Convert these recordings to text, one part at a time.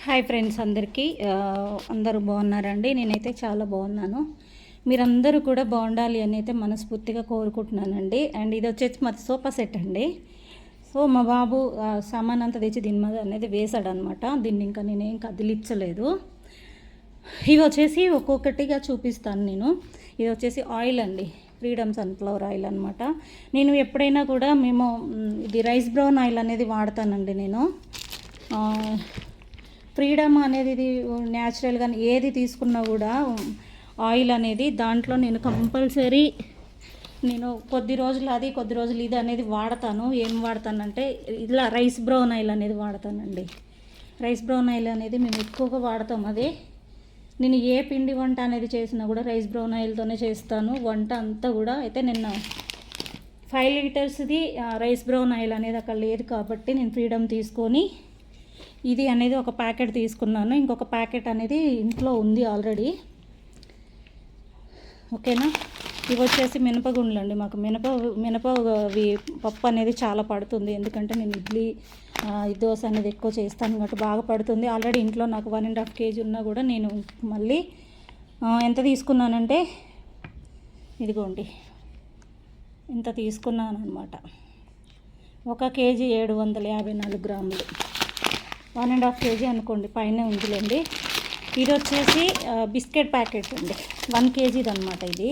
Hi friends అందరికీ అందరూ బాగున్నారండి. నేనైతే చాలా బాగున్నాను. మీరందరూ కూడా బాగుండాలి అని అయితే మనస్ఫూర్తిగా కోరుకుంటున్నానండి. అండ్ ఇది వచ్చేసి మాది సోఫా సెట్ అండి. సో మా బాబు సామాన్ అంతా తెచ్చి దీని మీద అనేది వేసాడు అనమాట. దీన్ని ఇంకా నేనేం కదిలించలేదు. ఇవి వచ్చేసి ఒక్కొక్కటిగా చూపిస్తాను నేను. ఇది వచ్చేసి ఆయిల్ అండి, ఫ్రీడమ్ సన్ఫ్లవర్ ఆయిల్ అనమాట. నేను ఎప్పుడైనా కూడా ఇది రైస్ బ్రౌన్ ఆయిల్ అనేది వాడతానండి నేను. ఫ్రీడమ్ అనేది ఇది న్యాచురల్గా ఏది తీసుకున్నా కూడా ఆయిల్ అనేది దాంట్లో నేను కంపల్సరీ కొద్ది రోజులు అది కొద్ది రోజులు ఇది అనేది వాడతాను. ఏం వాడతానంటే ఇలా రైస్ బ్రౌన్ ఆయిల్ అనేది వాడతానండి. రైస్ బ్రౌన్ ఆయిల్ అనేది మేము ఎక్కువగా వాడతాం. అదే నేను ఏ పిండి వంట అనేది చేసినా కూడా రైస్ బ్రౌన్ ఆయిల్తోనే చేస్తాను వంట అంతా కూడా. అయితే నిన్న 5 లీటర్స్ది రైస్ బ్రౌన్ ఆయిల్ అనేది అక్కడ లేదు కాబట్టి నేను ఫ్రీడమ్ తీసుకొని ఇది అనేది ఒక ప్యాకెట్ తీసుకున్నాను. ఇంకొక ప్యాకెట్ అనేది ఇంట్లో ఉంది ఆల్రెడీ. ఓకేనా. ఇవి వచ్చేసి మినపగుండ్లు అండి. మాకు మినపవి పప్పు అనేది చాలా పడుతుంది, ఎందుకంటే నేను ఇడ్లీ దోశ అనేది ఎక్కువ చేస్తాను కాబట్టి బాగా పడుతుంది. ఆల్రెడీ ఇంట్లో నాకు 1.5 kg ఉన్నా కూడా నేను మళ్ళీ ఎంత తీసుకున్నానంటే ఇదిగోండి ఇంత తీసుకున్నాను అనమాట. 1 kg 754 గ్రాములు, 1.5 kg అనుకోండి, పైన ఉందిలేండి. ఇది వచ్చేసి బిస్కెట్ ప్యాకెట్ అండి, 1 kgది అనమాట. ఇది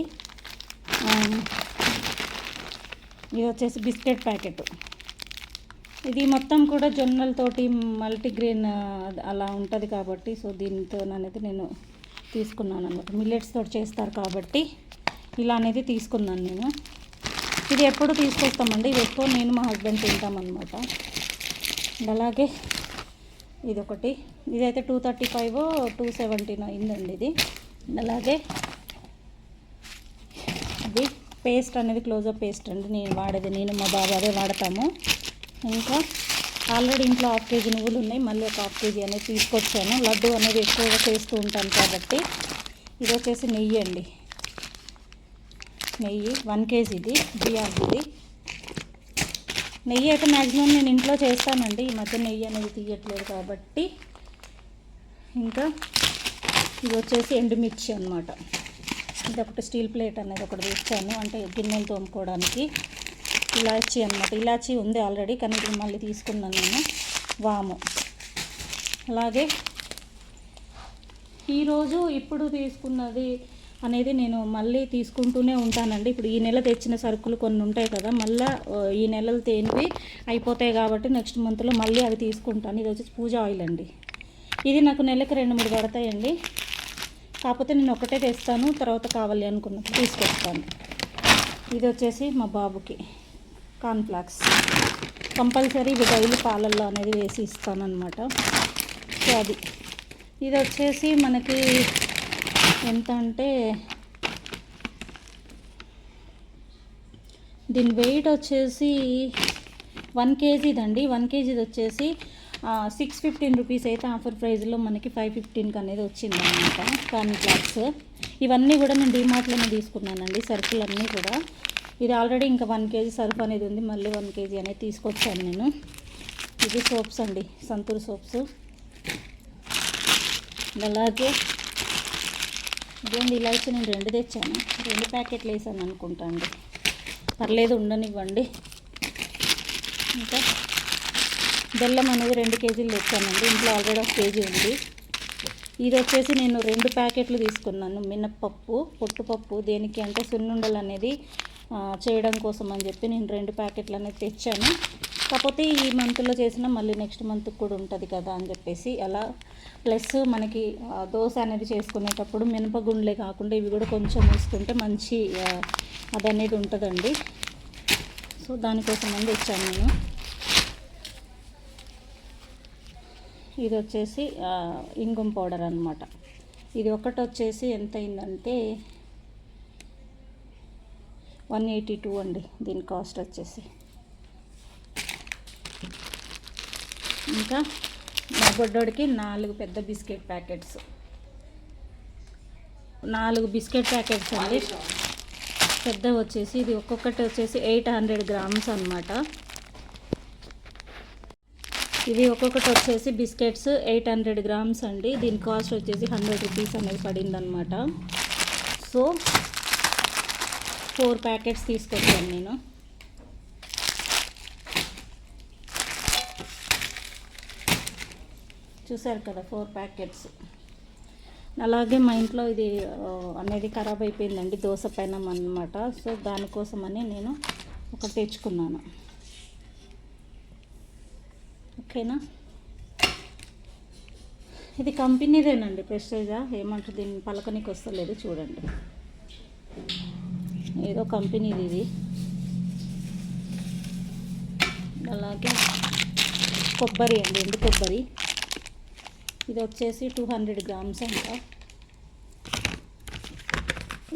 వచ్చేసి బిస్కెట్ ప్యాకెట్. ఇది మొత్తం కూడా జొన్నలతోటి మల్టీగ్రెయిన్ అలా ఉంటుంది కాబట్టి సో దీంతో అనేది నేను తీసుకున్నాను అనమాట. మిల్లెట్స్ తోటి చేస్తారు కాబట్టి ఇలా అనేది తీసుకున్నాను నేను. ఇది ఎప్పుడు తీసుకొస్తామండి, ఇది ఎక్కువ నేను మా హస్బెండ్ తింటామన్నమాట. అలాగే ఇదొకటి, ఇదైతే 235 270 అయిందండి ఇది. అలాగే ఇది పేస్ట్ అనేది క్లోజప్ పేస్ట్ అండి నేను వాడేది, నేను మా బాబు అదే వాడతాము. ఇంకా ఆల్రెడీ ఇంట్లో 1/2 kg నువ్వులు ఉన్నాయి, మళ్ళీ ఒక 1/2 kg అనేది తీసుకొచ్చాను. లడ్డు అనేది ఎక్కువగా చేస్తూ ఉంటాను కాబట్టి. ఇది వచ్చేసి నెయ్యి అండి, నెయ్యి 1 kg ఇది బియ్యాది. నెయ్యి అయితే మ్యాక్సిమం నేను ఇంట్లో చేస్తానండి, ఈ మధ్య నెయ్యి అనేది తీయట్లేదు కాబట్టి. ఇంకా ఇది వచ్చేసి ఎండుమిర్చి అనమాట. ఇది ఒకటి స్టీల్ ప్లేట్ అనేది ఒకటి తెచ్చాను, అంటే గిన్నెలు తోముకోవడానికి. ఇలాచీ అనమాట, ఇలాచీ ఉంది ఆల్రెడీ కానీ ఇది మళ్ళీ తీసుకున్నాను నేను. వాము. అలాగే ఈరోజు ఇప్పుడు తీసుకున్నది అనేది నేను మళ్ళీ తీసుకుంటూనే ఉంటానండి. ఇప్పుడు ఈ నెల తెచ్చిన సరుకులు కొన్ని ఉంటాయి కదా, మళ్ళీ ఈ నెలలు తేనివి అయిపోతాయి కాబట్టి నెక్స్ట్ మంత్లో మళ్ళీ అవి తీసుకుంటాను. ఇది వచ్చేసి పూజ ఆయిల్ అండి. ఇది నాకు నెలకు 2-3 పడతాయండి. కాకపోతే నేను ఒకటే తెస్తాను, తర్వాత కావాలి అనుకున్నప్పుడు తీసుకొస్తాను. ఇది వచ్చేసి మా బాబుకి కార్న్ఫ్లాక్స్ కంపల్సరీ ఇవి డైలీ పాలల్లో అనేది వేసి ఇస్తానన్నమాట. సో అది. ఇది వచ్చేసి మనకి ఎంత అంటే దీని వెయిట్ వచ్చేసి 1 kg అండి. 1 kg వచ్చేసి 615 రూపీస్ అయితే ఆఫర్ ప్రైస్లో మనకి 515కి అనేది వచ్చింది అనమాట. కార్న్ఫ్లాక్స్ ఇవన్నీ కూడా నేను డిమార్ట్లోనే తీసుకున్నానండి, సరుకులన్నీ కూడా. ఇది ఆల్రెడీ ఇంకా 1 kg సరుకు అనేది ఉంది, మళ్ళీ 1 kg అనేది తీసుకొచ్చాను నేను. ఇది సోప్స్ అండి, సంతూర్ సోప్స్. అలాగే ఇదేంటి ఇలాచి నేను 2 తెచ్చాను, 2 ప్యాకెట్లు వేసాను అనుకుంటా అండి, పర్లేదు ఉండనివ్వండి. ఇంకా బెల్లం అనేది 2 kgలు తెచ్చానండి, ఇంట్లో ఆల్రెడీ 1 kg ఉంది. ఇది వచ్చేసి నేను 2 ప్యాకెట్లు తీసుకున్నాను మినప్పప్పు, పొట్టుపప్పు. దేనికి అంటే సున్నుండలు అనేది చేయడం కోసం అని చెప్పి నేను 2 ప్యాకెట్లు అనేది తెచ్చాను. కాకపోతే ఈ మంత్లో చేసిన మళ్ళీ నెక్స్ట్ మంత్కి కూడా ఉంటుంది కదా అని చెప్పేసి అలా. ప్లస్ మనకి దోశ అనేది చేసుకునేటప్పుడు మినపగుండ్లే కాకుండా ఇవి కూడా కొంచెం వేసుకుంటే మంచి అది అనేది ఉంటుందండి. సో దానికోసం అని తెచ్చాను నేను. ఇది వచ్చేసి ఇంగుం పౌడర్ అనమాట. ఇది ఒకటి వచ్చేసి ఎంత అయిందంటే 182 అండి దీని కాస్ట్ వచ్చేసి. ఇంకా మా బొడ్డోడికి 4 పెద్ద బిస్కెట్ ప్యాకెట్స్, 4 బిస్కెట్ ప్యాకెట్స్ అండి. పెద్ద వచ్చేసి ఇది ఒక్కొక్కటి వచ్చేసి 800 గ్రామ్స్ అనమాట. ఇవి ఒక్కొక్కటి వచ్చేసి బిస్కెట్స్ 800 గ్రామ్స్ అండి. దీని కాస్ట్ వచ్చేసి 100 రూపీస్ అనేది పడింది అనమాట. సో 4 ప్యాకెట్స్ తీసుకొచ్చాను నేను. చూసారు కదా 4 ప్యాకెట్స్. అలాగే మా ఇంట్లో ఇది అనేది ఖరాబ్ అయిపోయిందండి, దోశ పెనం అన్నమాట. సో దానికోసమని నేను ఒకటి తెచ్చుకున్నాను. ఓకేనా, ఇది కంపెనీదేనండి, ప్రెస్టేజా ఏమంటారు దీన్ని పలకనికి వస్తలేదు చూడండి, ఏదో కంపెనీది ఇది. అలాగే కొబ్బరి అండి, ఎండు కొబ్బరి. ఇది వచ్చేసి 200 గ్రామ్స్ అంట.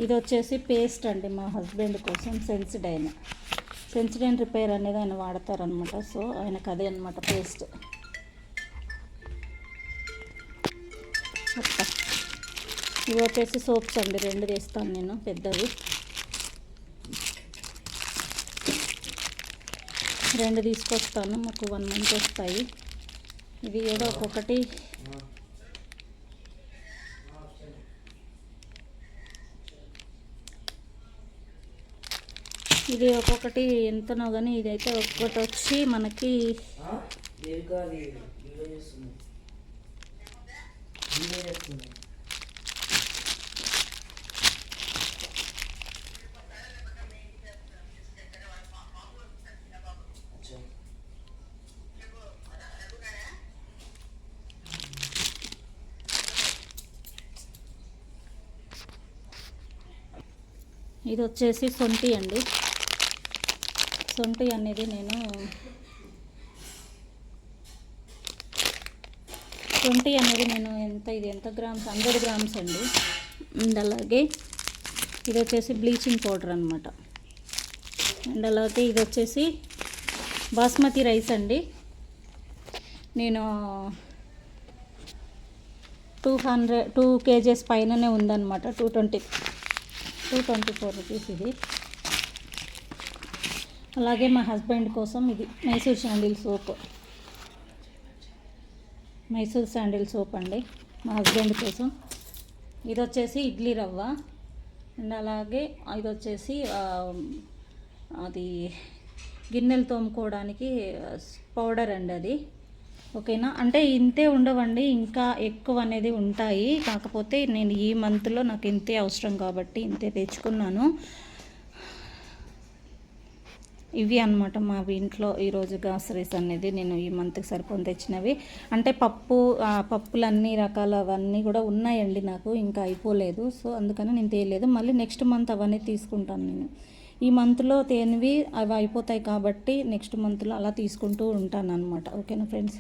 ఇది వచ్చేసి పేస్ట్ అండి మా హస్బెండ్ కోసం, సెన్సిడైన్ రిపేర్ అనేది ఆయన వాడతారనమాట. సో ఆయనకు అదే అనమాట పేస్ట్. ఇవి వచ్చేసి సోప్స్ అండి, 2 వేస్తాను నేను పెద్దవి. 2 తీసుకొస్తాను, మాకు 1 మంత్ వస్తాయి. ఇది ఏదో ఒక్కొక్కటి ఎంతనో కానీ ఇదైతే ఒక్కటి వచ్చి మనకి ఇది వచ్చేసి సొంటి అండి. సొంటి అనేది నేను ఎంత గ్రామ్స్, 100 గ్రామ్స్ అండి. అండ్ అలాగే ఇది వచ్చేసి బ్లీచింగ్ పౌడర్ అనమాట. అండ్ అలాగే ఇది వచ్చేసి బాస్మతి రైస్ అండి. నేను 2 kgs పైననే ఉందన్నమాట. 224 రూపీస్ ఇది. అలాగే మా హస్బెండ్ కోసం ఇది మైసూర్ శాండిల్ సోప్ అండి, మా హస్బెండ్ కోసం. ఇది వచ్చేసి ఇడ్లీ రవ్వ. అండ్ అలాగే ఇది వచ్చేసి అది గిన్నెలు తోముకోవడానికి పౌడర్ అండి అది. ఓకేనా, అంటే ఇంతే ఉండవండి, ఇంకా ఎక్కువ అనేది ఉంటాయి. కాకపోతే నేను ఈ మంత్లో నాకు ఇంతే అవసరం కాబట్టి ఇంతే తెచ్చుకున్నాను. ఇవి అన్నమాట మా ఇంట్లో ఈరోజు గ్రాసరీస్ అనేది నేను ఈ మంత్కి సరిపోని తెచ్చినవి. అంటే పప్పులు అన్ని రకాలు అవన్నీ కూడా ఉన్నాయండి నాకు, ఇంకా అయిపోలేదు. సో అందుకని నేను తేయలేదు. మళ్ళీ నెక్స్ట్ మంత్ అవన్నీ తీసుకుంటాను నేను. ఈ మంత్లో తేనివి అవి అయిపోతాయి కాబట్టి నెక్స్ట్ మంత్లో అలా తీసుకుంటూ ఉంటాను అనమాట. ఓకేనా ఫ్రెండ్స్,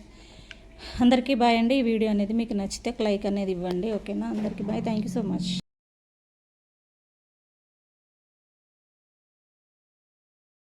అందరికీ బాయ్ అండి. ఈ వీడియో అనేది మీకు నచ్చితే లైక్ అనేది ఇవ్వండి. ఓకేనా, అందరికీ bye. Thank you so much.